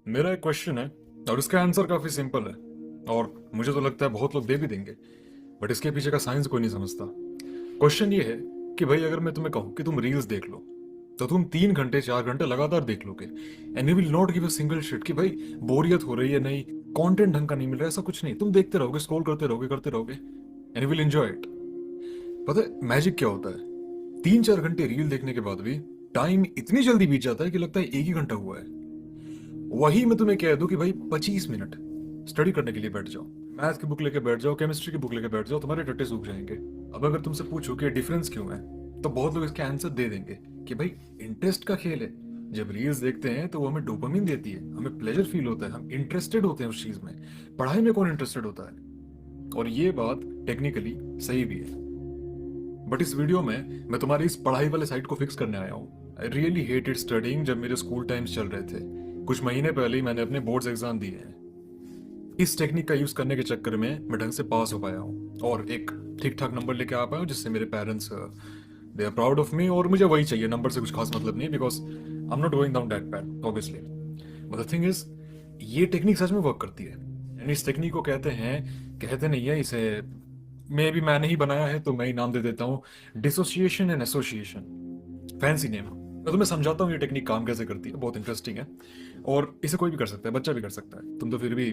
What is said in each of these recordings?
मेरा एक क्वेश्चन है और इसका आंसर काफी सिंपल है और मुझे तो लगता है बहुत लोग दे भी देंगे। बट इसके पीछे का साइंस कोई नहीं समझता। क्वेश्चन ये है कि भाई अगर मैं तुम्हें कहूं कि तुम रील्स देख लो तो तुम 3 घंटे 4 घंटे लगातार देख लोगे and you will not give a single shit कि भाई बोरियत हो रही है, नहीं कंटेंट ढंग का नहीं मिल रहा है, ऐसा कुछ नहीं। तुम देखते रहोगे, स्क्रॉल करते रहोगे and you will enjoy it. पता है मैजिक क्या होता है? 3 4 घंटे रील देखने के बाद भी टाइम इतनी जल्दी बीत जाता है कि लगता है 1 ही घंटा हुआ है। वही मैं तुम्हें कह दूं कि भाई 25 मिनट स्टडी करने के लिए बैठ जाओ, मैथ की बुक लेके बैठ जाओ, केमिस्ट्री की बुक लेके बैठ जाओ, तुम्हारे टट्टे सूख जाएंगे। अब अगर तुमसे पूछो कि डिफरेंस क्यों है, तो बहुत लोग इसके आंसर दे देंगे कि भाई इंटरेस्ट का खेल है। जब रील्स देखते हैं तो वो हमें डोपामिन देती है, हमें प्लेजर फील होता है, हम इंटरेस्टेड होते हैं उस चीज में। पढ़ाई में कौन इंटरेस्टेड होता है? और ये बात टेक्निकली सही भी है। बट इस वीडियो में मैं तुम्हारी इस पढ़ाई वाले साइड को फिक्स करने आया हूँ। आई रियली हेटेड स्टडिंग जब मेरे स्कूल टाइम्स चल रहे थे। कुछ महीने पहले ही मैंने अपने बोर्ड्स एग्जाम दिए हैं। इस टेक्निक का यूज करने के चक्कर में मैं ढंग से पास हो पाया हूँ और एक ठीक ठाक नंबर लेके आ पाया हूँ, जिससे मेरे parents they are proud of me. और मुझे वही चाहिए, नंबर से कुछ खास मतलब नहीं, because I am not going down that bad obviously. But the thing is, ये टेक्निक सच में वर्क करती है। एंड इस टेक्निक को कहते नहीं है इसे, मे भी मैंने ही बनाया है तो मैं ही नाम दे देता हूँ, dissociation and association. Fancy name. मैं तुम्हें समझाता हूँ ये टेक्निक काम कैसे करती है, बहुत इंटरेस्टिंग है। और इसे कोई भी कर सकता है, बच्चा भी कर सकता है, तुम तो फिर भी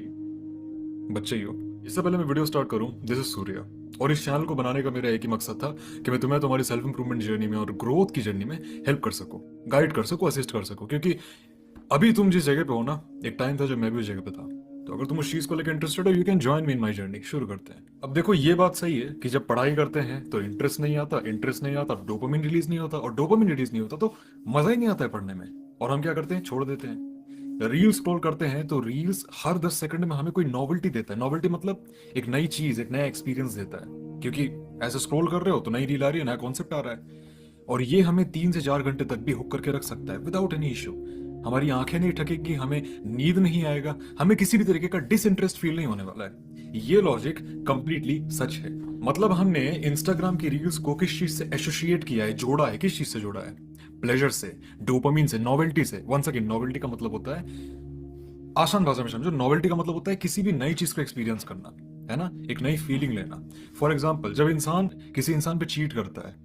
बच्चे ही हो। इससे पहले मैं वीडियो स्टार्ट करूं, दिस इज सूर्या। और इस चैनल को बनाने का मेरा एक ही मकसद था कि मैं तुम्हें तुम्हारी सेल्फ इंप्रूवमेंट जर्नी में और ग्रोथ की जर्नी में हेल्प कर सकूं, गाइड कर सकूं, असिस्ट कर सकूं। क्योंकि अभी तुम जिस जगह पे हो ना, एक टाइम था जब मैं भी उस जगह पे था। तो अगर तुम उस चीज को लेकर इंटरेस्टेड हो, you can join me in my journey. शुरू करते हैं। अब देखो, ये बात सही है कि जब पढ़ाई करते हैं तो इंटरेस्ट नहीं आता, डोपामिन रिलीज नहीं होता, और डोपामिन रिलीज नहीं होता तो मजा ही नहीं आता है पढ़ने में। और हम क्या करते हैं? छोड़ देते हैं। रील्स स्क्रॉल करते हैं तो रील्स हर 10 सेकंड में हमें कोई नॉवेल्टी देता है। नॉवेल्टी मतलब एक नई चीज, एक नया एक्सपीरियंस देता है। क्योंकि ऐसे स्क्रॉल कर रहे हो तो नई रील आ रही है, नया कॉन्सेप्ट आ रहा है। और ये हमें 3 से 4 घंटे तक भी हुक करके रख सकता है विदाउट एनी इश्यू। हमारी आंखें नहीं ठकेगी, हमें नींद नहीं आएगा, हमें किसी भी तरीके का डिसइंटरेस्ट फील नहीं होने वाला है। ये लॉजिक कंप्लीटली सच है। मतलब हमने इंस्टाग्राम की रील्स को किस चीज से एसोसिएट किया है, जोड़ा है, किस चीज से जोड़ा है? प्लेजर से, डोपामिन से, नॉवेल्टी से। वंस अगेन, नॉवेल्टी का मतलब होता है, आसान भाषा में समझो, नॉवेल्टी का मतलब होता है किसी भी नई चीज को एक्सपीरियंस करना, है ना, एक नई फीलिंग लेना। फॉर एग्जाम्पल, जब इंसान किसी इंसान पे चीट करता है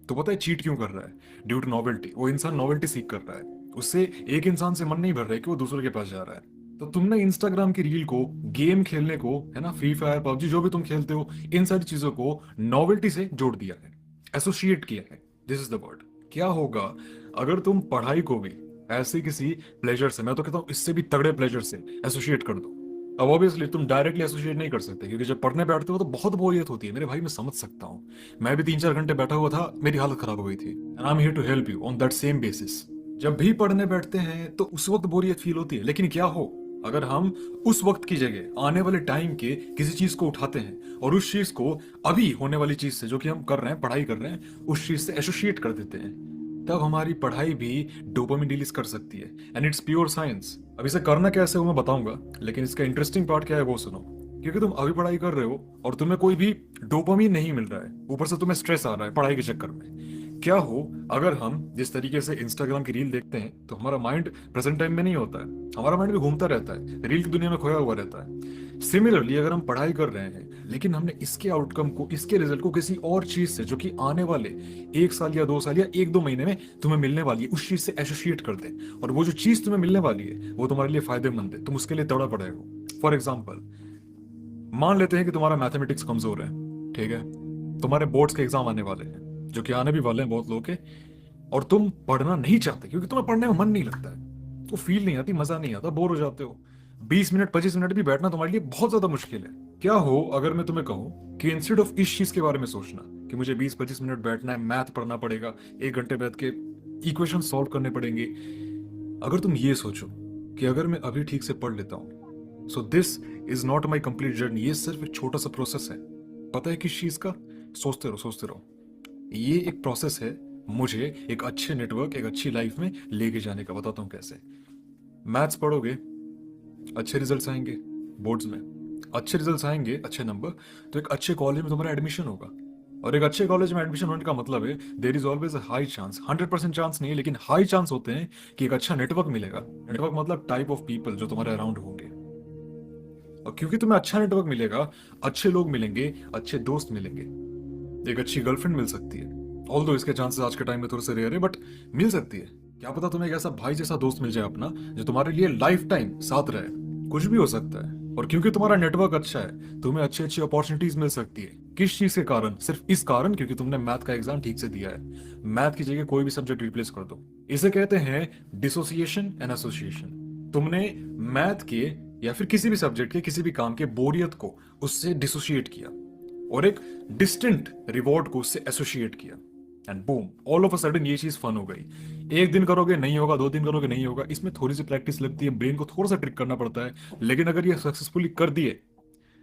तो पता है चीट क्यों कर रहा है? Due to novelty. वो इंसान नॉवेल्टी सीख कर रहा है, उससे एक इंसान से मन नहीं भर रहा है कि वो दूसरे के पास जा रहा है। तो तुमने इंस्टाग्राम की रील को, गेम खेलने को, है ना, फ्री फायर, पबजी, जो भी तुम खेलते हो, इन सारी चीजों को नॉवेल्टी से जोड़ दिया है, एसोसिएट किया है। This is the word. क्या होगा अगर तुम पढ़ाई को भी ऐसे किसी प्लेजर से, मैं तो कहता हूं इससे भी तगड़े प्लेजर से एसोसिएट कर दो? अब ऑब्वियसली तुम डायरेक्टली एसोसिएट नहीं कर सकते, क्योंकि जब पढ़ने बैठते हो तो बहुत बोरियत होती है मेरे भाई, मैं समझ सकता हूँ। मैं भी 3 4 घंटे बैठा हुआ था, मेरी हालत खराब हो गई थी। And I am here to help you on that same basis. जब भी पढ़ने बैठते हैं तो उस वक्त बोरियत फील होती है, लेकिन क्या हो अगर हम उस वक्त की जगह आने वाले टाइम के किसी चीज को उठाते हैं और उस चीज को अभी होने वाली चीज से, जो कि हम कर रहे हैं, पढ़ाई कर रहे हैं, उस चीज से एसोसिएट कर देते हैं, तब हमारी पढ़ाई भी डोपामिन रिलीज कर सकती है। And it's pure science. अब इसे करना कैसे हो मैं बताऊंगा, लेकिन इसका इंटरेस्टिंग पार्ट क्या है वो सुनो। क्योंकि तुम अभी पढ़ाई कर रहे हो और तुम्हें कोई भी डोपामिन नहीं मिल रहा है, ऊपर से तुम्हें स्ट्रेस आ रहा है पढ़ाई के चक्कर में। क्या हो अगर हम जिस तरीके से इंस्टाग्राम की रील देखते हैं तो हमारा माइंड प्रेजेंट टाइम में नहीं होता है, हमारा माइंड भी घूमता रहता है, रील की दुनिया में खोया हुआ रहता है। सिमिलरली अगर हम पढ़ाई कर रहे हैं लेकिन हमने इसके आउटकम को, इसके रिजल्ट को किसी और चीज से, जो कि आने वाले 1 साल या 2 साल या 1 2 महीने में तुम्हें मिलने वाली है, उस चीज से एसोसिएट कर दे, और वो जो चीज तुम्हें मिलने वाली है वो तुम्हारे लिए फायदेमंद है, तुम उसके लिए तड़ा पड़े हो। फॉर एग्जाम्पल, मान लेते हैं कि तुम्हारा मैथमेटिक्स कमजोर है, ठीक है, तुम्हारे बोर्ड्स के एग्जाम आने वाले हैं, जो कि आने भी वाले हैं बहुत लोगों के, और तुम पढ़ना नहीं चाहते क्योंकि तुम्हें पढ़ने में मन नहीं लगता है, तो फील नहीं आती, मजा नहीं आता, बोर हो जाते हो। 20 मिनट 25 मिनट भी बैठना तुम्हारे लिए बहुत ज्यादा मुश्किल है। क्या हो अगर मैं तुम्हें कहूं कि इंस्टेड ऑफ इस चीज के बारे में सोचना कि मुझे 20 25 मिनट बैठना है, मैथ पढ़ना पड़ेगा, 1 घंटे बैठ के इक्वेशन सॉल्व करने पड़ेंगे, अगर तुम ये सोचो कि अगर मैं अभी ठीक से पढ़ लेता हूं, so this is not my complete journey, ये सिर्फ एक छोटा सा प्रोसेस है। पता है किस चीज का? सोचते रहो, सोचते रहो। ये एक प्रोसेस है मुझे एक अच्छे नेटवर्क, एक अच्छी लाइफ में लेके जाने का। बताता हूं कैसे। मैथ्स पढ़ोगे, अच्छे रिजल्ट्स आएंगे बोर्ड्स में, अच्छे रिजल्ट्स आएंगे, अच्छे नंबर, तो एक अच्छे कॉलेज में तुम्हारा एडमिशन होगा। और एक अच्छे कॉलेज में एडमिशन होने का मतलब है there is always a high chance, 100% chance नहीं है लेकिन हाई चांस होते हैं कि एक अच्छा नेटवर्क मिलेगा। नेटवर्क मतलब टाइप ऑफ पीपल जो तुम्हारे अराउंड होंगे। और क्योंकि तुम्हें अच्छा नेटवर्क मिलेगा, अच्छे लोग मिलेंगे, अच्छे दोस्त मिलेंगे, एक अच्छी गर्लफ्रेंड मिल सकती है। ऑल्दो इसके चांसेस आज के टाइम में थोड़े से रेयर है, बट मिल सकती है। क्या पता तुम्हें एक ऐसा भाई जैसा दोस्त मिल जाए अपना, जो तुम्हारे लिए लाइफ टाइम साथ रहे। कुछ भी हो सकता है। और क्योंकि तुम्हारा नेटवर्क अच्छा है, तुम्हें अच्छी अच्छी अपॉर्चुनिटीज मिल सकती है। किस चीज के कारण? सिर्फ इस कारण क्योंकि तुमने मैथ का एग्जाम ठीक से दिया है। मैथ की जगह कोई भी सब्जेक्ट रिप्लेस कर दो। इसे कहते हैं डिसोसिएशन एंड एसोसिएशन। तुमने मैथ के या फिर किसी भी सब्जेक्ट के किसी भी काम के बोरियत को उससे डिसोसिएट किया और एक डिस्टेंट रिवॉर्ड को उससे एसोसिएट किया, and boom, all of a sudden ये चीज फन हो गई। एक दिन करोगे नहीं होगा, 2 दिन करोगे नहीं होगा, इसमें थोड़ी सी प्रैक्टिस लगती है, ब्रेन को थोड़ा सा ट्रिक करना पड़ता है। लेकिन अगर ये सक्सेसफुली कर दिए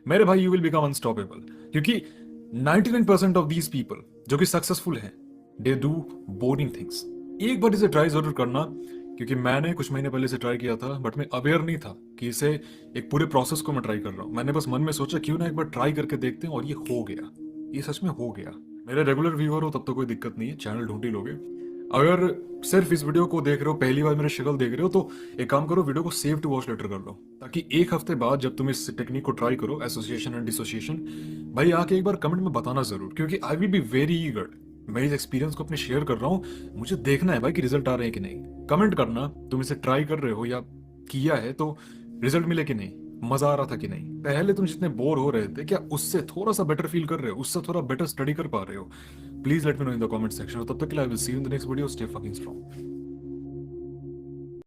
मेरे भाई, यू विल बिकम अनस्टॉपेबल। क्योंकि 99% ऑफ दीज पीपल जो कि सक्सेसफुल हैं, दे डू बोरिंग थिंग्स। एक बार इसे ट्राई जरूर करना, क्योंकि मैंने कुछ महीने पहले इसे ट्राई किया था, बट मैं अवेयर नहीं था कि इसे एक पूरे प्रोसेस को मैं ट्राई कर रहा हूँ। मैंने बस मन में सोचा क्यों ना एक बार ट्राई करके देखते हैं, और ये हो गया। ये सच में हो गया। मेरे रेगुलर व्यूअर हो तब तो कोई दिक्कत नहीं है, चैनल ढूंढ ही लोगे। अगर सिर्फ इस वीडियो को देख रहे हो, पहली बार मेरे शक्ल देख रहे हो, तो एक काम करो, वीडियो को सेव टू वॉच लेटर कर लो, ताकि एक हफ्ते बाद जब तुम इस टेक्निक को ट्राई करो, एसोसिएशन एंड डिसोसिएशन, भाई आके एक बार कमेंट में बताना जरूर, क्योंकि I will be very eager. मैं इस एक्सपीरियंस को अपने शेयर कर रहा हूँ, मुझे देखना है भाई कि रिजल्ट आ रहे हैं कि नहीं। कमेंट करना तुम इसे ट्राई कर रहे हो या किया है तो रिजल्ट मिले कि नहीं, मजा आ रहा था कि नहीं, पहले तुम जितने बोर हो रहे थे क्या उससे थोड़ा सा बेटर फील कर रहे हो, उससे थोड़ा बेटर स्टडी कर पा रहे हो। Please let me know in the comment section. तब तक के लिए I will see you in the next video. Stay fucking strong.